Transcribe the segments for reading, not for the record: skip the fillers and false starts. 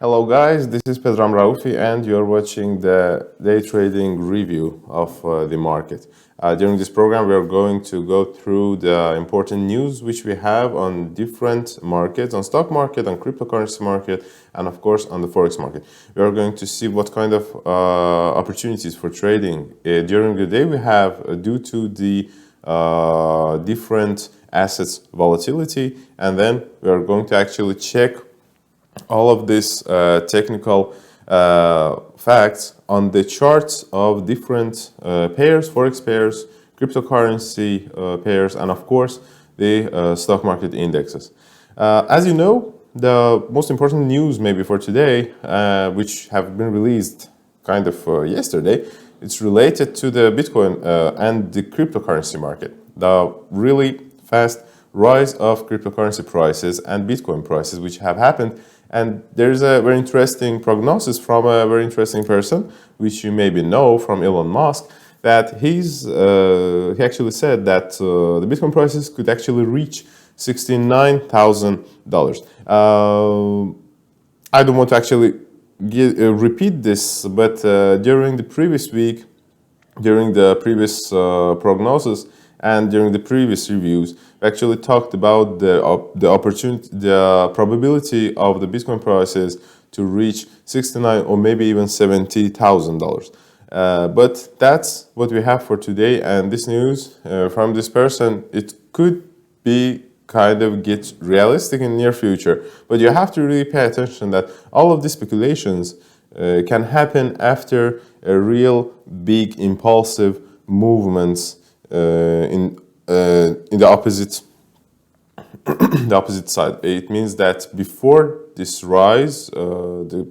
Hello guys, this is Pedram Raufi and you're watching the day trading review of the market. During this program we are going to go through the important news which we have on different markets, on stock market, on cryptocurrency market, and of course on the Forex market. We are going to see what kind of opportunities for trading during the day we have due to the different assets volatility, and then we are going to actually check all of these technical facts on the charts of different pairs, forex pairs, cryptocurrency pairs, and of course the stock market indexes. As you know, the most important news maybe for today, which have been released kind of yesterday, it's related to the Bitcoin and the cryptocurrency market. The really fast rise of cryptocurrency prices and Bitcoin prices which have happened. And there's a very interesting prognosis from a very interesting person, which you maybe know from Elon Musk, that he actually said that the Bitcoin prices could actually reach $69,000. I don't want to actually repeat this, but during the previous week, during the previous prognosis, and during the previous reviews, we actually talked about the opportunity, the probability of the Bitcoin prices to reach $69 or maybe even $70,000. But that's what we have for today, and this news from this person, it could be kind of get realistic in the near future. But you have to really pay attention that all of these speculations can happen after a real big impulsive movements in the opposite the opposite side. It means that before this rise, the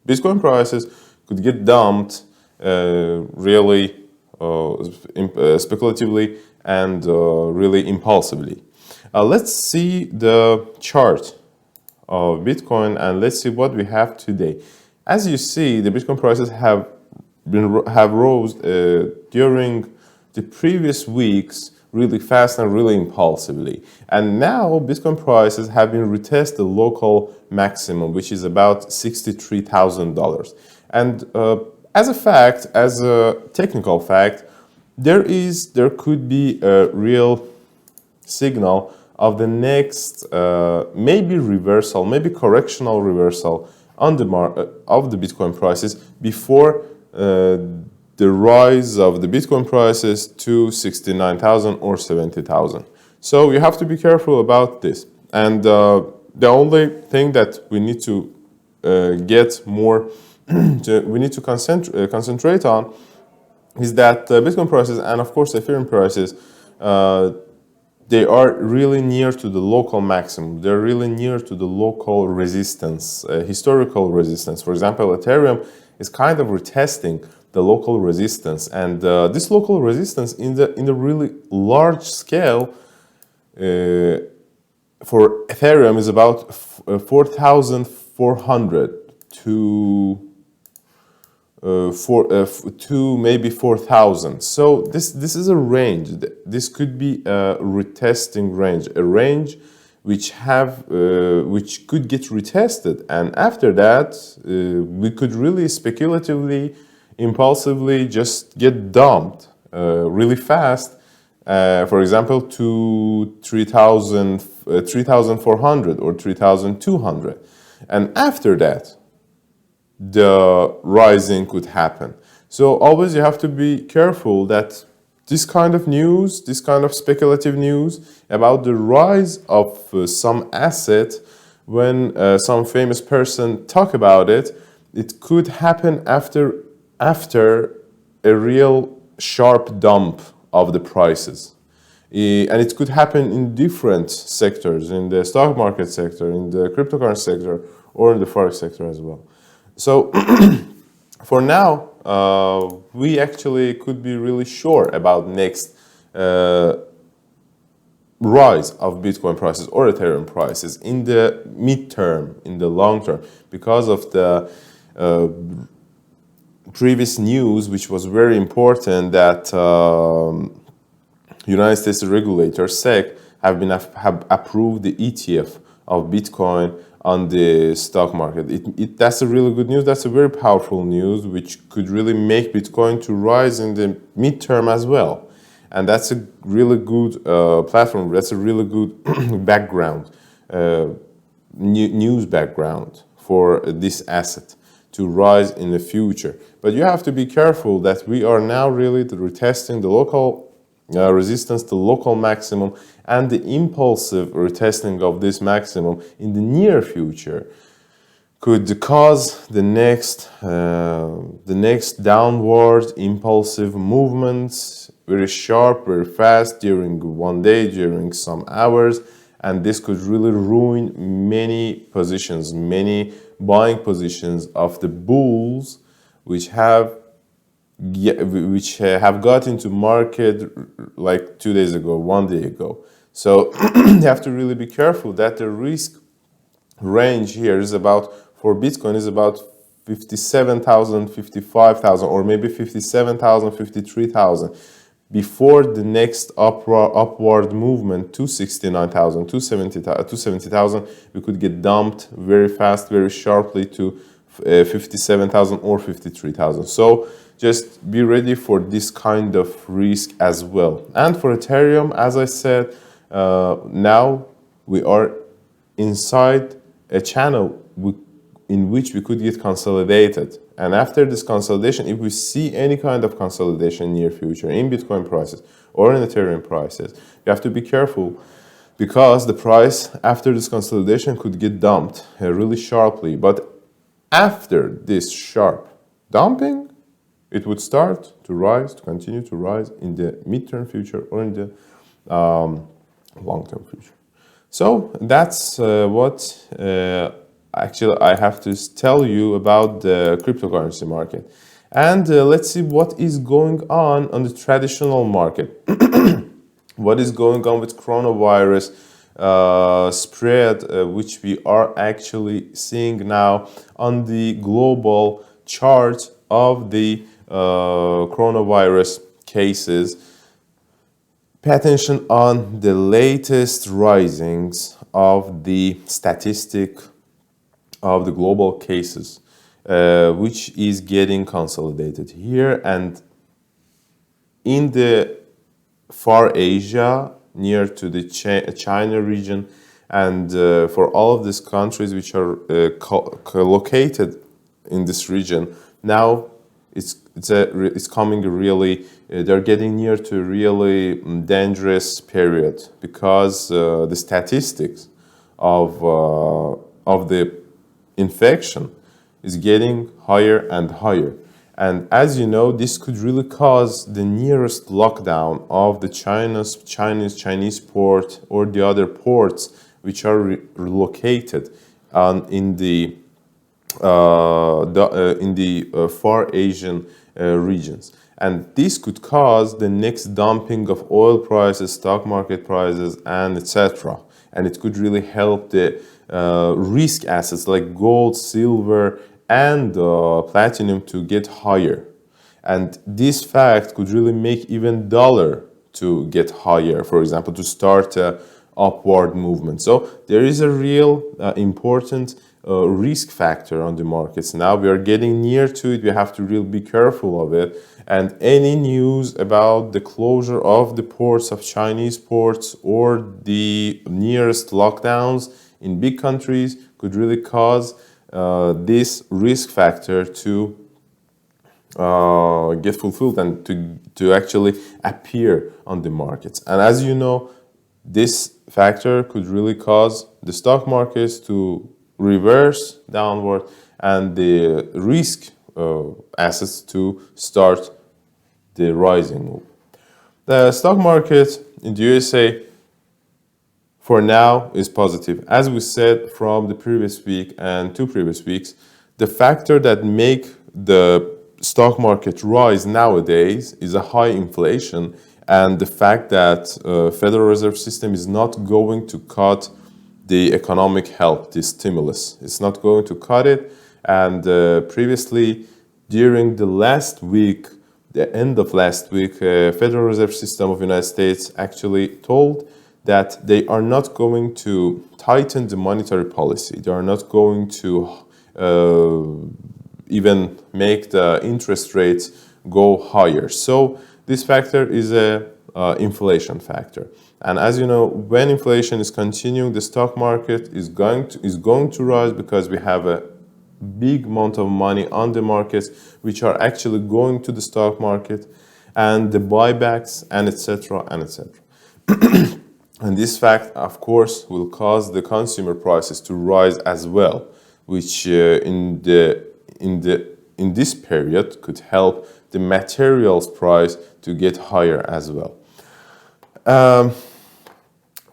Bitcoin prices could get dumped really speculatively and really impulsively. Let's see the chart of Bitcoin and let's see what we have today. As you see, the Bitcoin prices have rose during the previous weeks really fast and really impulsively. And now Bitcoin prices have been retested the local maximum, which is about $63,000. And as a fact, as a technical fact, there could be a real signal of the next maybe reversal, maybe correctional reversal on the of the Bitcoin prices before the rise of the Bitcoin prices to 69,000 or 70,000. So you have to be careful about this. And the only thing that we need to get more, we need to concentrate on is that Bitcoin prices and of course Ethereum prices, they are really near to the local maximum. They're really near to the local resistance, historical resistance. For example, Ethereum is kind of retesting the local resistance, and this local resistance in the really large scale for Ethereum is about 4,400 to maybe 4,000. So this is a range. This could be a retesting range, a range which could get retested, and after that we could really speculatively, impulsively just get dumped really fast, for example to 3,400 or 3,200, and after that the rising could happen. So always you have to be careful that this kind of news, this kind of speculative news about the rise of some asset, when some famous person talk about it, it could happen after a real sharp dump of the prices. And it could happen in different sectors, in the stock market sector, in the cryptocurrency sector, or in the Forex sector as well. So for now, we actually could be really sure about next rise of Bitcoin prices or Ethereum prices in the midterm, in the long term, because of the previous news, which was very important, that United States regulator SEC have approved the ETF of Bitcoin on the stock market. That's a really good news. That's a very powerful news, which could really make Bitcoin to rise in the midterm as well. And that's a really good platform. That's a really good background, news background for this asset to rise in the future. But you have to be careful that we are now really retesting the local resistance, the local maximum, and the impulsive retesting of this maximum in the near future could cause the next downward impulsive movements, very sharp, very fast, during one day, during some hours, and this could really ruin many positions, many buying positions of the bulls, which have got into market like 2 days ago, 1 day ago. So you have to really be careful that the risk range here is about, for Bitcoin, is about 57,000, 55,000, or maybe 57,000, 53,000. Before the next upward movement to 69,000, 270,000, we could get dumped very fast, very sharply to 57,000 or 53,000. So just be ready for this kind of risk as well. And for Ethereum, as I said, now we are inside a channel in which we could get consolidated. And after this consolidation, if we see any kind of consolidation in near future in Bitcoin prices or in Ethereum prices, you have to be careful, because the price after this consolidation could get dumped really sharply. But after this sharp dumping, it would start to rise, to continue to rise in the midterm future or in the long-term future. So that's what actually I have to tell you about the cryptocurrency market. And let's see what is going on the traditional market. What is going on with coronavirus spread, which we are actually seeing now on the global chart of the coronavirus cases. Pay attention on the latest risings of the statistic of the global cases, which is getting consolidated here. And in the far Asia, near to the China region, and for all of these countries which are located in this region, now it's coming really, they're getting near to a really dangerous period, because the statistics of the infection is getting higher and higher. And as you know, this could really cause the nearest lockdown of the Chinese port or the other ports which are located in the far Asian regions. And this could cause the next dumping of oil prices, stock market prices, and etc. And it could really help the risk assets like gold, silver, and platinum to get higher. And this fact could really make even dollar to get higher, for example, to start a upward movement. So there is a real important risk factor on the markets. Now we are getting near to it. We have to really be careful of it. And any news about the closure of the ports of Chinese ports or the nearest lockdowns in big countries could really cause this risk factor to get fulfilled and to actually appear on the markets. And as you know, this factor could really cause the stock markets to reverse downward and the risk assets to start the rising move. The stock market in the USA for now is positive. As we said from the previous week and 2 previous weeks, the factor that make the stock market rise nowadays is a high inflation and the fact that Federal Reserve System is not going to cut the economic help, the stimulus. It's not going to cut it. And previously, during the last week, the end of last week, Federal Reserve System of the United States actually told that they are not going to tighten the monetary policy. They are not going to even make the interest rates go higher. So this factor is a inflation factor. And as you know, when inflation is continuing, the stock market is going to rise because we have a big amount of money on the markets which are actually going to the stock market, and the buybacks, and etc. and etc. And this fact, of course, will cause the consumer prices to rise as well, which in this period could help the materials price to get higher as well.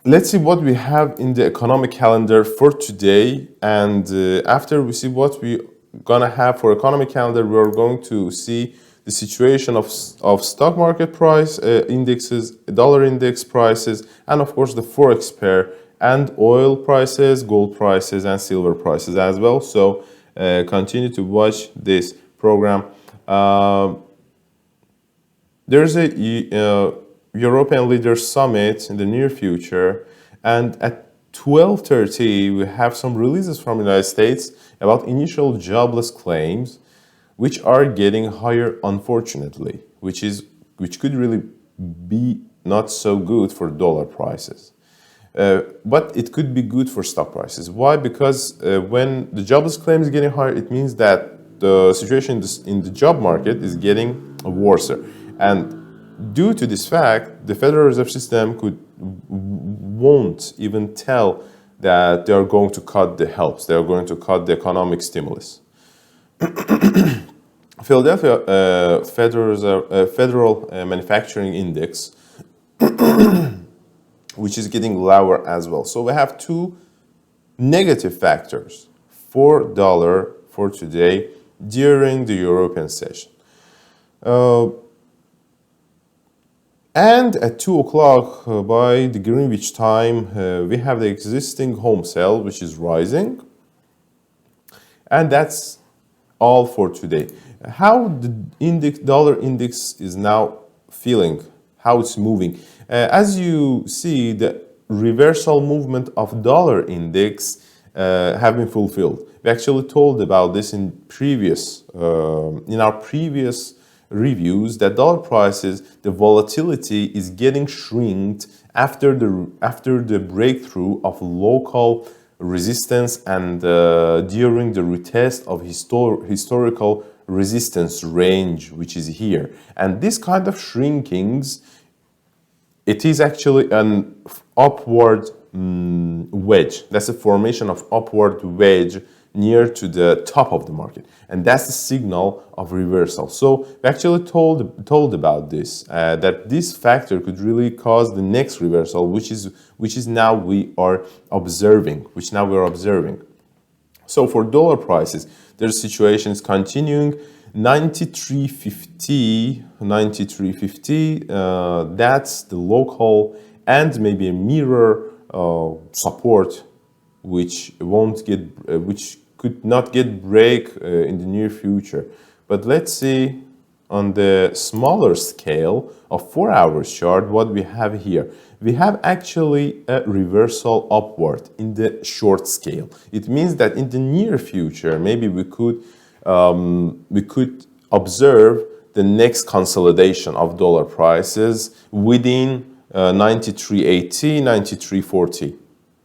Let's see what we have in the economic calendar for today, and after we see what we gonna have for economic calendar, we are going to see the situation of stock market price indexes, dollar index prices, and of course the Forex pair, and oil prices, gold prices, and silver prices as well. So continue to watch this program. There's a European Leaders Summit in the near future, and at 12:30 we have some releases from the United States about initial jobless claims, which are getting higher, unfortunately, which could really be not so good for dollar prices. But it could be good for stock prices. Why? Because when the jobless claim is getting higher, it means that the situation in the job market is getting worse. And due to this fact, the Federal Reserve System won't even tell that they are going to cut the helps. They are going to cut the economic stimulus. Philadelphia Federal Manufacturing Index, which is getting lower as well. So we have two negative factors for dollar for today during the European session. And at 2 o'clock by the Greenwich time, we have the existing home sale, which is rising. And that's all for today. How the dollar index is now feeling, how it's moving. As you see, the reversal movement of dollar index have been fulfilled. We actually told about this in our previous reviews, that dollar prices, the volatility is getting shrinked after the breakthrough of local resistance and during the retest of historical resistance range, which is here. And this kind of shrinkings, it is actually an upward wedge. That's a formation of upward wedge near to the top of the market, and that's the signal of reversal. So we actually told about this, that this factor could really cause the next reversal, which is now we are observing. So for dollar prices, their situation is continuing. 93.50, that's the local and maybe a mirror support, which could not get break in the near future. But let's see on the smaller scale of 4 hours chart what we have here. We have actually a reversal upward in the short scale. It means that in the near future, maybe we could observe the next consolidation of dollar prices within 93.80, 93.40.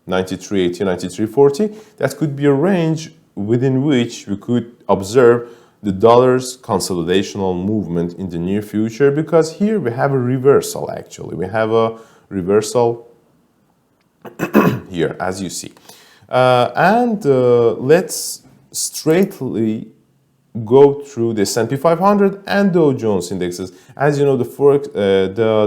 93.80, 93.40. That could be a range within which we could observe the dollar's consolidational movement in the near future, because here we have a reversal actually. We have a reversal here, as you see. Let's straightly go through the S&P 500 and Dow Jones indexes. As you know, the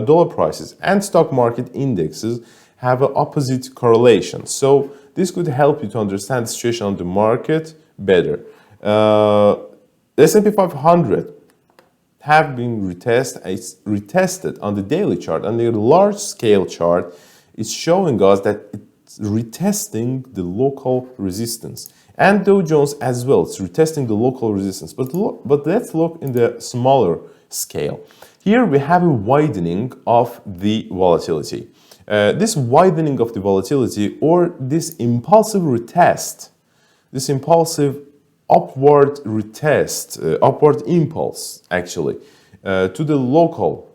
dollar prices and stock market indexes have an opposite correlation. So this could help you to understand the situation on the market better. The S&P 500 have been retested on the daily chart, and the large scale chart is showing us that it's retesting the local resistance. And Dow Jones as well, it's retesting the local resistance. But let's look in the smaller scale. Here we have a widening of the volatility. This widening of the volatility or this impulsive retest, this impulsive upward retest, upward impulse actually, to the local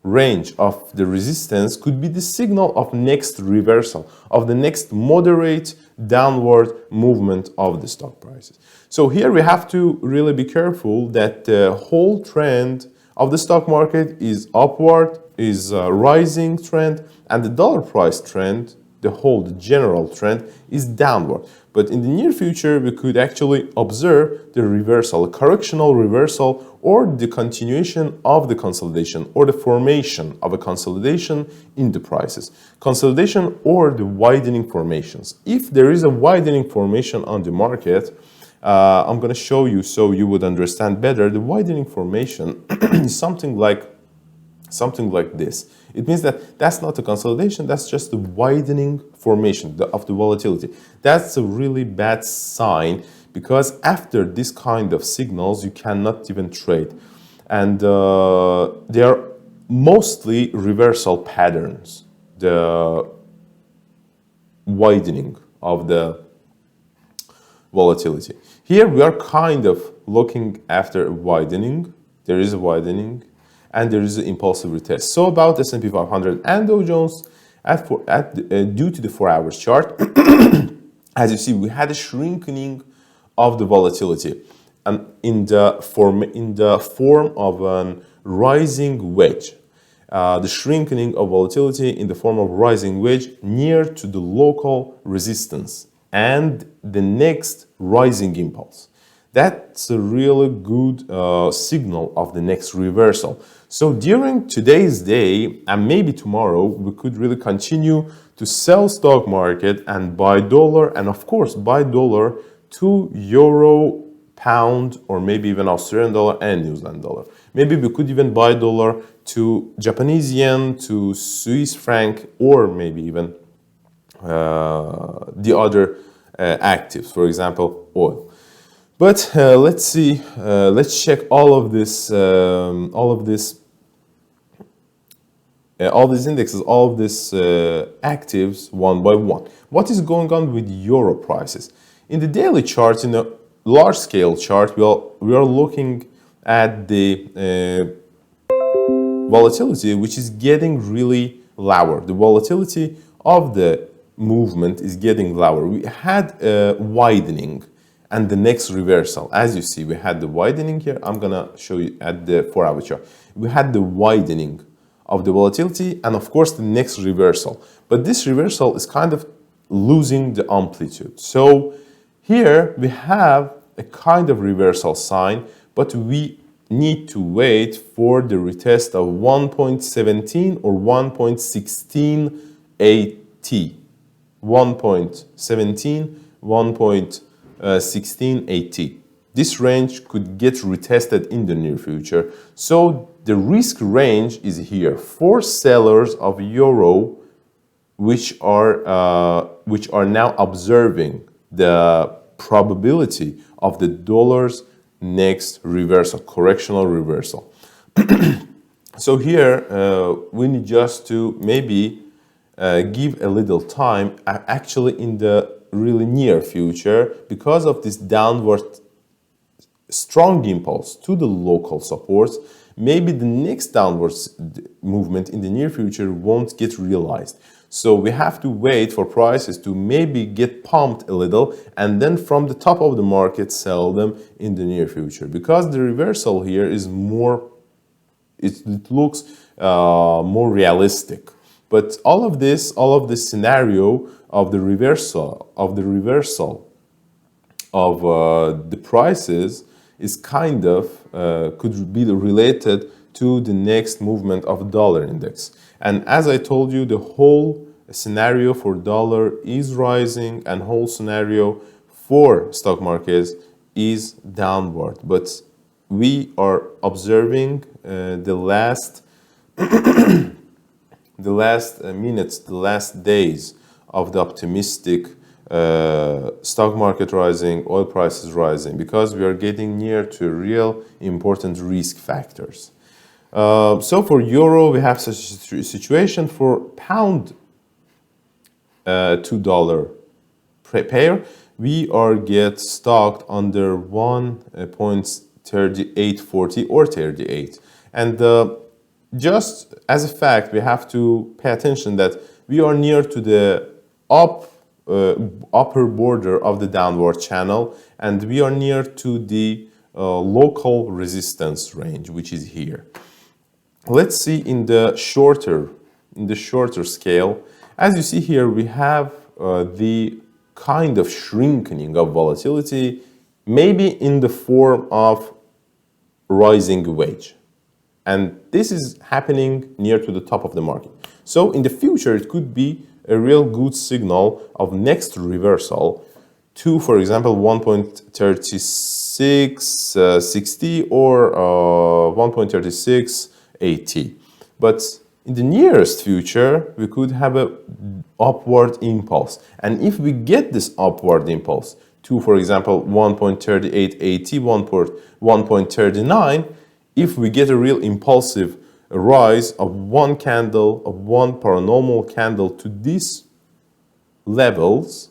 range of the resistance could be the signal of next reversal, of the next moderate downward movement of the stock prices. So here we have to really be careful that the whole trend of the stock market is upward, is a rising trend, and the dollar price trend, the general trend, is downward. But in the near future, we could actually observe the reversal, a correctional reversal, or the continuation of the consolidation, or the formation of a consolidation in the prices. Consolidation or the widening formations. If there is a widening formation on the market, I'm going to show you so you would understand better. The widening formation is something like this. It means that that's not a consolidation, that's just a widening formation of the volatility. That's a really bad sign, because after this kind of signals, you cannot even trade. And they are mostly reversal patterns, the widening of the volatility. Here we are kind of looking after a widening. There is a widening, and there is an impulsive retest. So about S&P 500 and Dow Jones, due to the 4-hour chart, as you see, we had a shrinking of the volatility, and in the form of a rising wedge. The shrinking of volatility in the form of rising wedge near to the local resistance and the next rising impulse. That's a really good signal of the next reversal. So during today's day and maybe tomorrow, we could really continue to sell stock market and buy dollar, and of course buy dollar to euro, pound, or maybe even Australian dollar and New Zealand dollar. Maybe we could even buy dollar to Japanese yen, to Swiss franc, or maybe even the other actives, for example, oil. But let's see, let's check all these indexes, all of these actives one by one. What is going on with euro prices? In the daily chart, in a large scale chart, we are looking at the volatility, which is getting really lower. The volatility of the movement is getting lower. We had a widening and the next reversal. As you see, we had the widening here. I'm gonna show you at the 4-hour chart. We had the widening of the volatility and of course the next reversal. But this reversal is kind of losing the amplitude. So here we have a kind of reversal sign, but we need to wait for the retest of 1.17 or 1.16 AT. 1.17, 1.16 AT. This range could get retested in the near future. So the risk range is here for sellers of euro, which are now observing the probability of the dollar's next reversal, correctional reversal. So here we need just to maybe give a little time, actually in the really near future, because of this downward strong impulse to the local supports. Maybe the next downwards movement in the near future won't get realized. So we have to wait for prices to maybe get pumped a little, and then from the top of the market sell them in the near future, because the reversal here is more, it looks more realistic. But all of this scenario of the reversal of the prices is kind of could be related to the next movement of dollar index. And as I told you, the whole scenario for dollar is rising and whole scenario for stock markets is downward. But we are observing the last minutes, the last days of the optimistic stock market rising, oil prices rising, because we are getting near to real important risk factors. So for euro, we have such a situation. For pound, $2 pair, we are get stocked under 1.3840 or 38. And just as a fact, we have to pay attention that we are near to the upper border of the downward channel, and we are near to the local resistance range, which is here. Let's see in the shorter scale. As you see here, we have the kind of shrinking of volatility, maybe in the form of rising wage. And this is happening near to the top of the market. So in the future, it could be a real good signal of next reversal to, for example, 1.3660 or 1.3680. But in the nearest future, we could have an upward impulse. And if we get this upward impulse to, for example, 1.3880, 1.39, if we get a real impulsive rise of one candle, of one paranormal candle to these levels,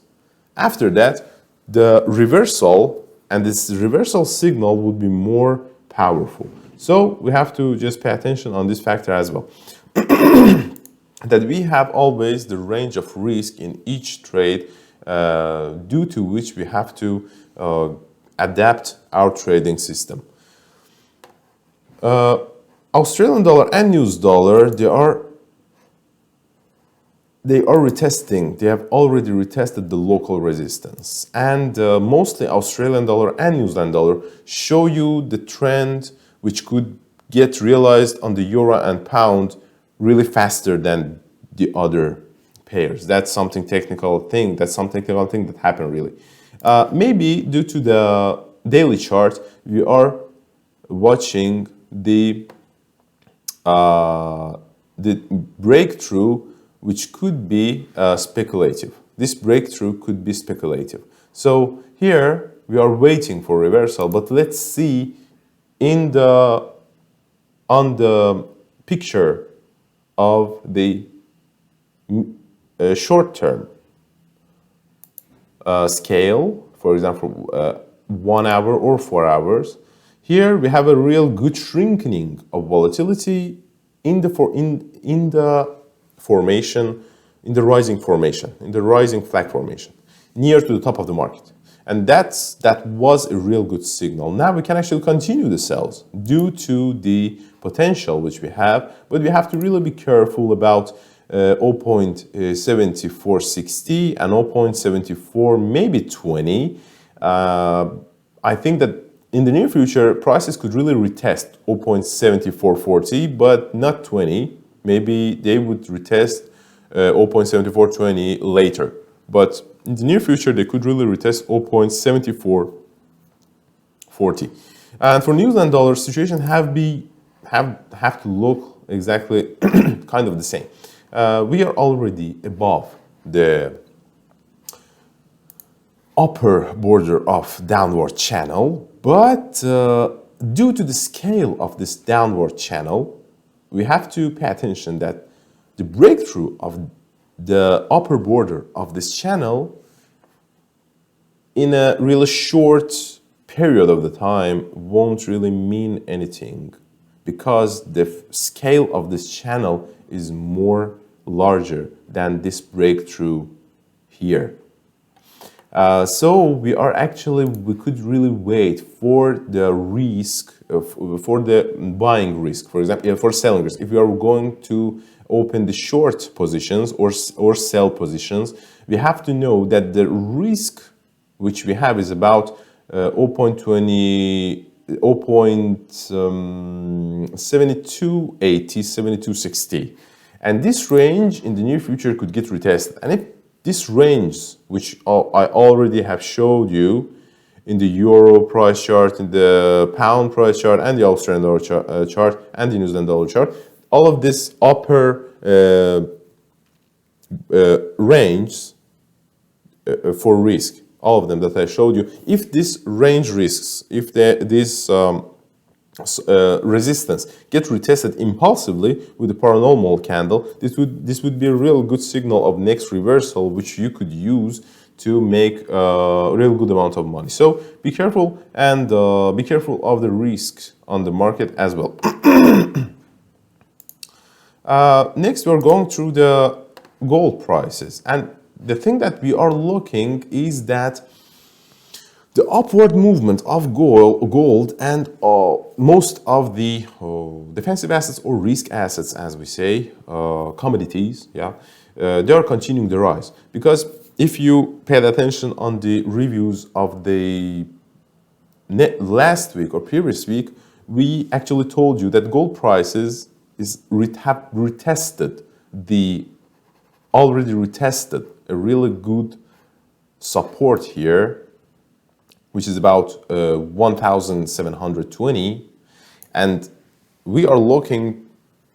after that, the reversal and this reversal signal would be more powerful. So we have to just pay attention on this factor as well. That we have always the range of risk in each trade, due to which we have to adapt our trading system. Australian dollar and US dollar, they are retesting. They have already retested the local resistance, and mostly Australian dollar and New Zealand dollar show you the trend which could get realized on the euro and pound really faster than the other pairs. That's something technical thing. That's some technical thing that happened really. Maybe due to the daily chart, we are watching the breakthrough, which could be speculative. This breakthrough could be speculative. So here we are waiting for reversal, but let's see on the picture of the short-term scale, for example, 1 hour or 4 hours. Here we have a real good shrinking of volatility in the formation, in the rising formation, in the rising flag formation, near to the top of the market. And that was a real good signal. Now we can actually continue the sells due to the potential which we have, but we have to really be careful about 0.7460 and 0.74, maybe 20. I think that in the near future, prices could really retest 0.7440, but not 20. Maybe they would retest 0.7420 later. But in the near future, they could really retest 0.7440. And for New Zealand dollar, situation have to look exactly kind of the same. We are already above the upper border of downward channel, but due to the scale of this downward channel, we have to pay attention that the breakthrough of the upper border of this channel in a really short period of the time won't really mean anything, because the scale of this channel is more larger than this breakthrough here. So we could really wait for the risk, for the buying risk, for example, for selling risk. If we are going to open the short positions or sell positions, we have to know that the risk which we have is about 0.7280, 7260. And this range in the near future could get retested. And if this range, which I already have showed you in the euro price chart, in the pound price chart, and the Australian dollar chart, and the New Zealand dollar chart, all of this upper range for risk, all of them that I showed you, if this range risks, if these resistance get retested impulsively with a paranormal candle, this would be a real good signal of next reversal, which you could use to make a real good amount of money. So be careful, and be careful of the risks on the market as well. Next, we're going through the gold prices, and the thing that we are looking is that the upward movement of gold and most of the defensive assets or risk assets, as we say, commodities, yeah, they are continuing the rise. Because if you paid attention on the reviews of the last week or previous week, we actually told you that gold prices have already retested a really good support here, which is about 1,720, and we are looking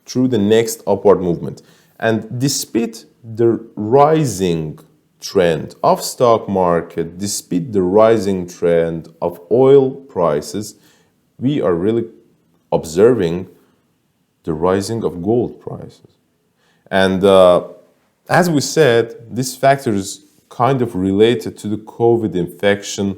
through the next upward movement. And despite the rising trend of stock market, despite the rising trend of oil prices, we are really observing the rising of gold prices. And as we said, this factor is kind of related to the COVID infection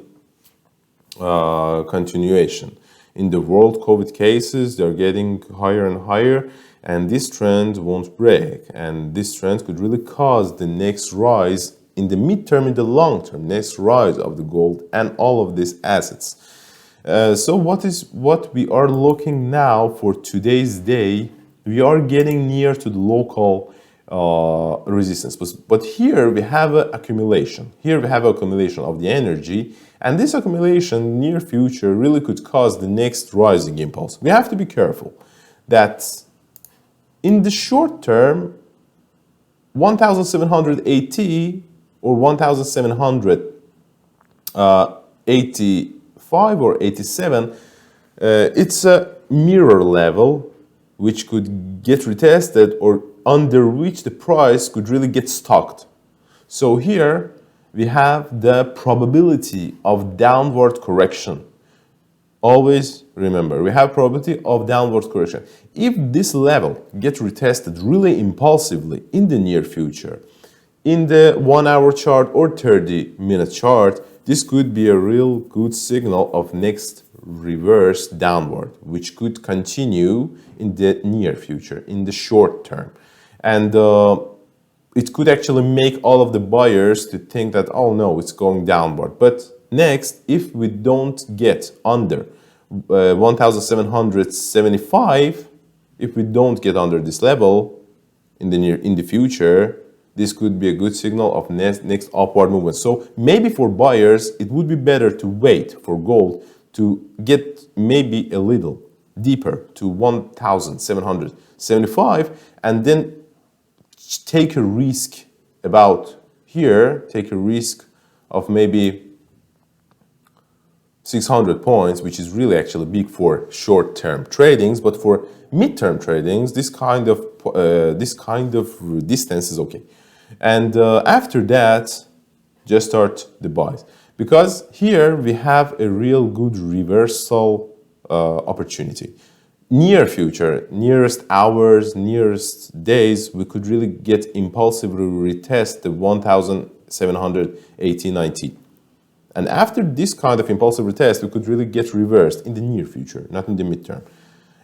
continuation. In the world, COVID cases, they're getting higher and higher, and this trend won't break. And this trend could really cause the next rise in the midterm, in the long term, next rise of the gold and all of these assets. So what we are looking now for today's day, we are getting near to the local resistance. But here we have an accumulation. Here we have an accumulation of the energy, and this accumulation near future really could cause the next rising impulse. We have to be careful that in the short term, 1,780 or 1,785 or 87, it's a mirror level which could get retested or under which the price could really get stocked. So here we have the probability of downward correction. Always remember, we have probability of downward correction. If this level gets retested really impulsively in the near future, in the 1 hour chart or 30-minute chart, this could be a real good signal of next reverse downward, which could continue in the near future, in the short term. And it could actually make all of the buyers to think that, oh no, it's going downward. But next, if we don't get under 1,775, if we don't get under this level in the future, this could be a good signal of next upward movement. So maybe for buyers, it would be better to wait for gold to get maybe a little deeper to 1,775, and then take a risk about here, take a risk of maybe 600 points, which is really actually big for short-term tradings, but for mid-term tradings, this kind of distance is okay. And after that, just start the buys, because here we have a real good reversal opportunity. Near future, nearest hours, nearest days, we could really get impulsively retest the 1,780.90. And after this kind of impulsive retest, we could really get reversed in the near future, not in the midterm.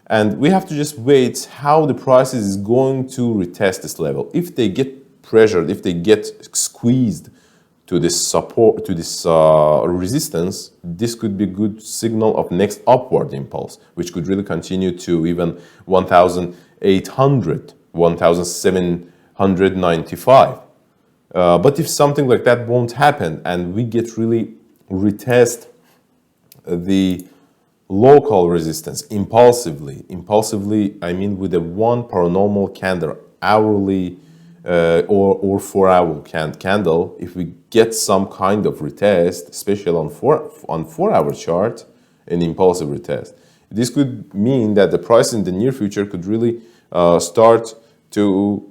And we have to just wait how the price is going to retest this level. If they get pressured, if they get squeezed to this support, to this resistance, this could be a good signal of next upward impulse, which could really continue to even 1,800, 1,795. But if something like that won't happen and we get really retest the local resistance impulsively, I mean with a one paranormal candle, hourly or 4 hour candle, if we get some kind of retest, especially on 4 hour chart, an impulsive retest, this could mean that the price in the near future could really start to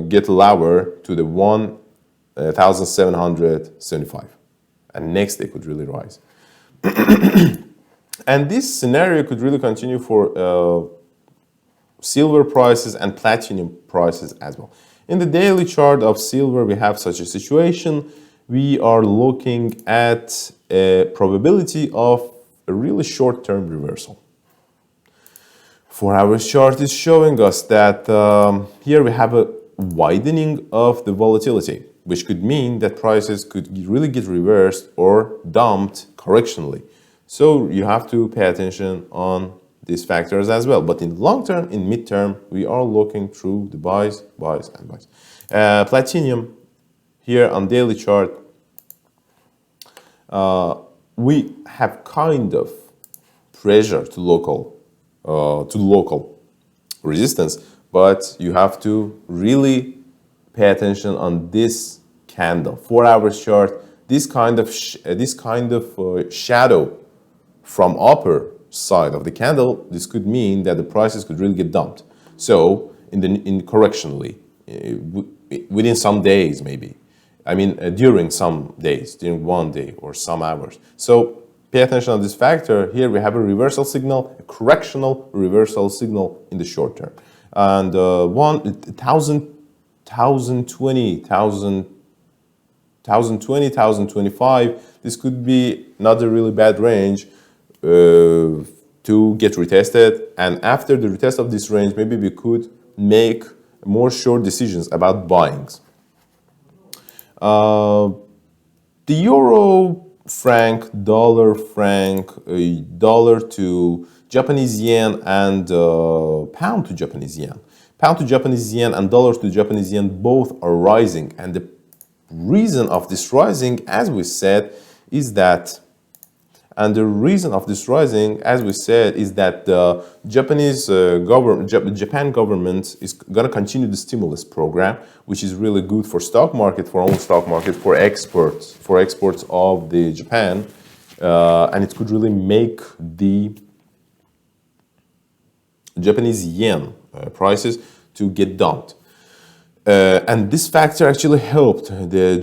get lower to the 1,775, and next they could really rise. And this scenario could really continue for silver prices and platinum prices as well. In the daily chart of silver, we have such a situation. We are looking at a probability of a really short-term reversal. 4 hour chart is showing us that here we have a widening of the volatility, which could mean that prices could really get reversed or dumped correctionally. So you have to pay attention on these factors as well. But in long term, in mid-term, we are looking through the buys, and buys. Platinum here on daily chart, we have kind of pressure to local resistance, but you have to really pay attention on this candle. 4 hour chart, this kind of shadow from upper side of the candle, this could mean that the prices could really get dumped. So correctionally, within some days maybe. I mean, during some days, during 1 day or some hours. So pay attention on this factor. Here we have a reversal signal, a correctional reversal signal in the short term. And 1020, 1025, this could be not a really bad range to get retested. And after the retest of this range, maybe we could make more short decisions about buyings. The euro franc, dollar to Japanese yen, and pound to Japanese yen. Pound to Japanese yen and dollar to Japanese yen both are rising. And the reason of this rising, as we said, is that the Japan government is going to continue the stimulus program, which is really good for stock market, for own stock market, for exports of the Japan, and it could really make the Japanese yen prices to get dumped. And this factor actually helped the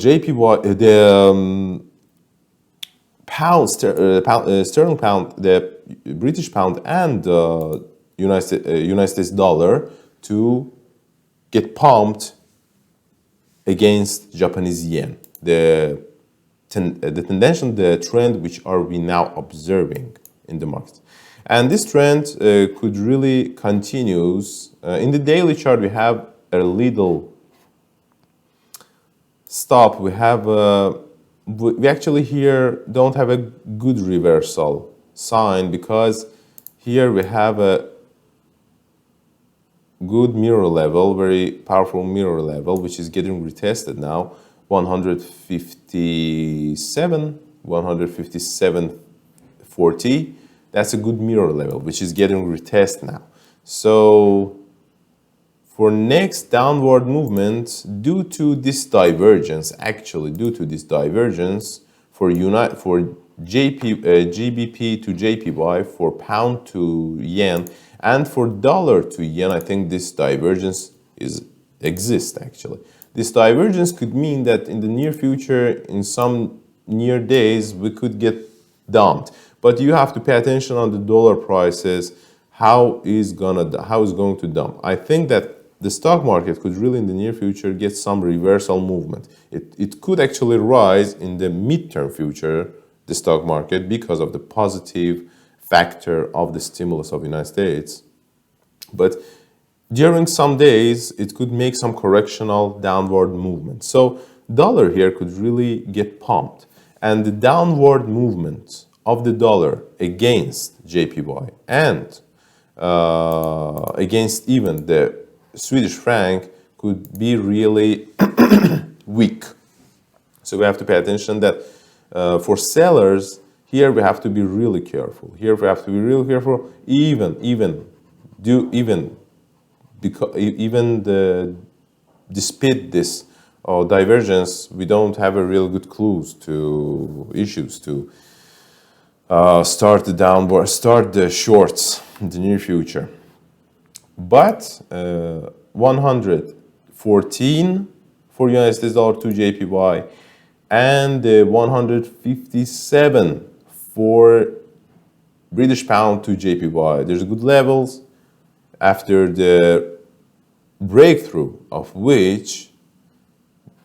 sterling pound, the British pound, and United States dollar to get pumped against Japanese yen. The trend which are we now observing in the market. And this trend could really continues. In the daily chart, we have a little stop. We actually here don't have a good reversal sign, because here we have a good mirror level, very powerful mirror level, which is getting retested now, 157.40. That's a good mirror level, which is getting retested now. So for next downward movement, due to this divergence for GBP to JPY, for pound to yen, and for dollar to yen, I think this divergence exists actually. This divergence could mean that in the near future, in some near days, we could get dumped. But you have to pay attention on the dollar prices, how is going to dump. I think that the stock market could really in the near future get some reversal movement. It could actually rise in the midterm future, the stock market, because of the positive factor of the stimulus of the United States. But during some days, it could make some correctional downward movement. So dollar here could really get pumped. And the downward movement of the dollar against JPY and against even the Swedish franc could be really weak. So we have to pay attention that for sellers, here we have to be really careful. Despite this divergence, we don't have a real good clues to issues to start the shorts in the near future. But 114 for United States dollar to JPY and 157 for Japanese yen, 157 for Japanese yen, and 157 for Japanese yen, and for dollar to yen, I think this divergence is exists actually. This divergence could really continues in the near future. But 114 for United States dollar to JPY and 157 for Japanese yen, and 157 for Japanese yen, and for dollar to yen, I think this divergence is exists actually. This divergence could really continues in the near future. But British pound to JPY. There's good levels after the breakthrough of which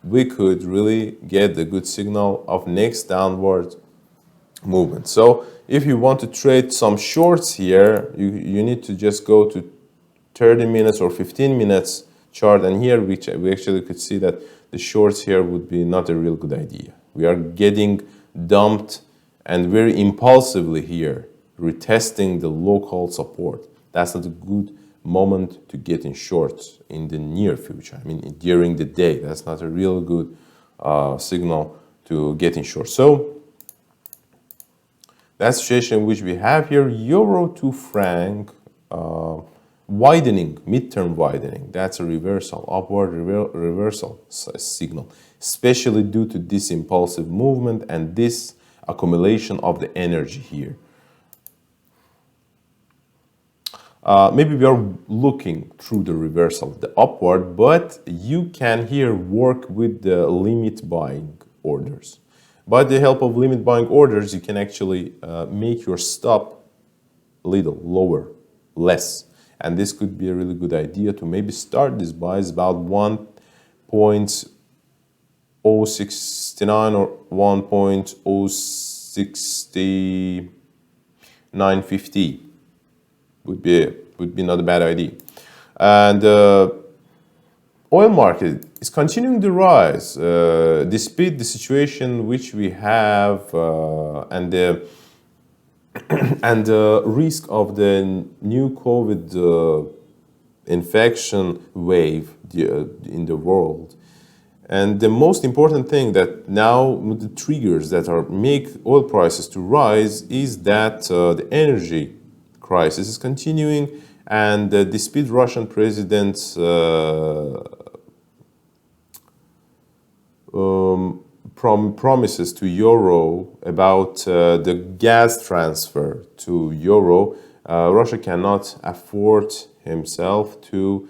we could really get the good signal of next downward movement. So if you want to trade some shorts here, you need to just go to 30 minutes or 15 minutes chart, and here we actually could see that the shorts here would be not a real good idea. We are getting dumped and very impulsively here, retesting the local support. That's not a good moment to get in shorts in the near future. I mean, during the day, that's not a real good signal to get in short. So that's the situation which we have here. Euro to franc widening, midterm widening. That's a reversal, upward reversal signal, especially due to this impulsive movement and this accumulation of the energy here. Maybe we are looking through the reversal, the upward, but you can here work with the limit buying orders. By the help of limit buying orders, you can actually make your stop a little lower, less. And this could be a really good idea to maybe start this buys about 1.069 or 1.06950 would be not a bad idea. And oil market is continuing to rise despite the situation which we have and the risk of the new COVID infection wave in the world. And the most important thing that now the triggers that are make oil prices to rise is that the energy crisis is continuing, and despite Russian president's promises to Euro about the gas transfer to Euro, Russia cannot afford himself to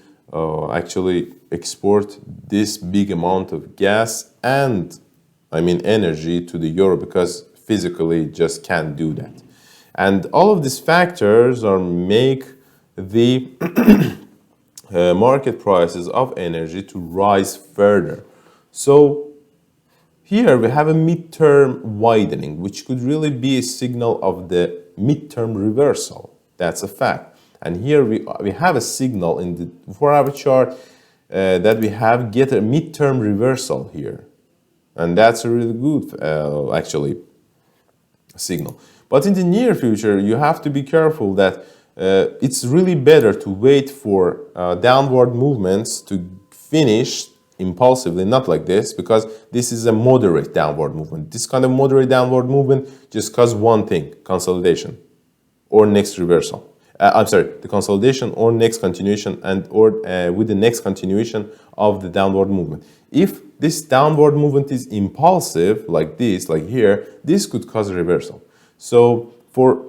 actually export this big amount of gas and, I mean, energy to the Euro, because physically it just can't do that. And all of these factors are make the market prices of energy to rise further. So here we have a midterm widening, which could really be a signal of the midterm reversal. That's a fact. And here we have a signal in the 4-hour chart that we have get a midterm reversal here. And that's a really good, actually, signal. But in the near future, you have to be careful that it's really better to wait for downward movements to finish impulsively, not like this, because this is a moderate downward movement. This kind of moderate downward movement just causes one thing: consolidation or next reversal. The consolidation or next continuation, and or with the next continuation of the downward movement. If this downward movement is impulsive, like this, like here, this could cause a reversal. So for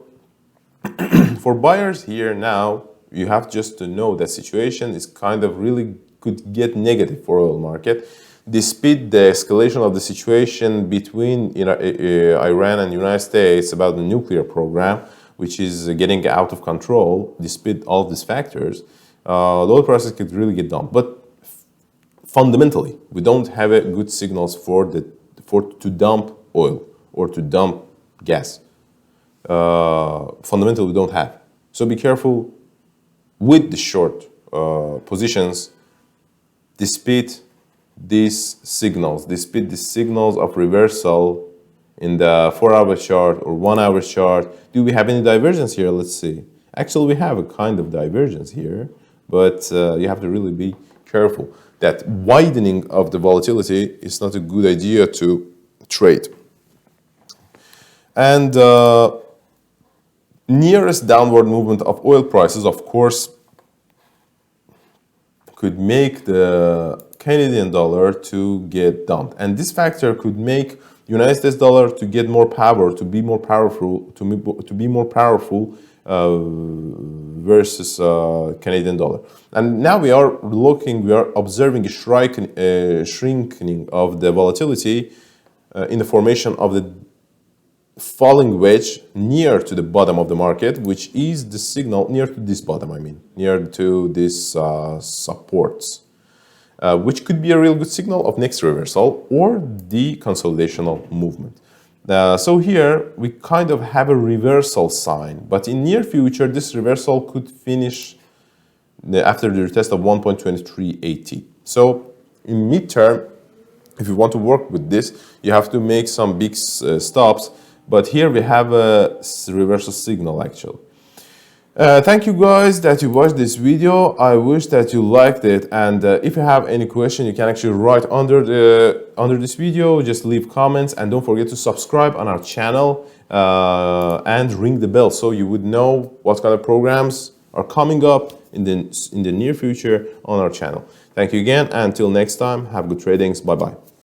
buyers here now, you have just to know that situation is kind of really could get negative for oil market. Despite the escalation of the situation between Iran and the United States about the nuclear program, which is getting out of control, despite all these factors, the oil prices could really get dumped. But fundamentally, we don't have a good signals to dump oil or to dump gas. Fundamentally, we don't have. So be careful with the short positions, despite these signals, of reversal in the 4-hour chart or 1-hour chart. Do we have any divergence here? Let's see. Actually, we have a kind of divergence here, but you have to really be careful that widening of the volatility is not a good idea to trade. And nearest downward movement of oil prices, of course, could make the Canadian dollar to get dumped, and this factor could make United States dollar to get more power, to be more powerful, versus Canadian dollar. And now we are observing a shrinking of the volatility in the formation of the falling wedge near to the bottom of the market, which is the signal near to this bottom, near to this supports, which could be a real good signal of next reversal or the consolidational movement. So here we kind of have a reversal sign, but in near future this reversal could finish after the retest of 1.2380. So in midterm, if you want to work with this, you have to make some big stops, but here we have a reversal signal actually. Thank you guys that you watched this video. I wish that you liked it, and if you have any question, you can actually write under this video. Just leave comments, and don't forget to subscribe on our channel and ring the bell so you would know what kind of programs are coming up in the near future on our channel. Thank you again, and until next time, have good tradings. Bye bye.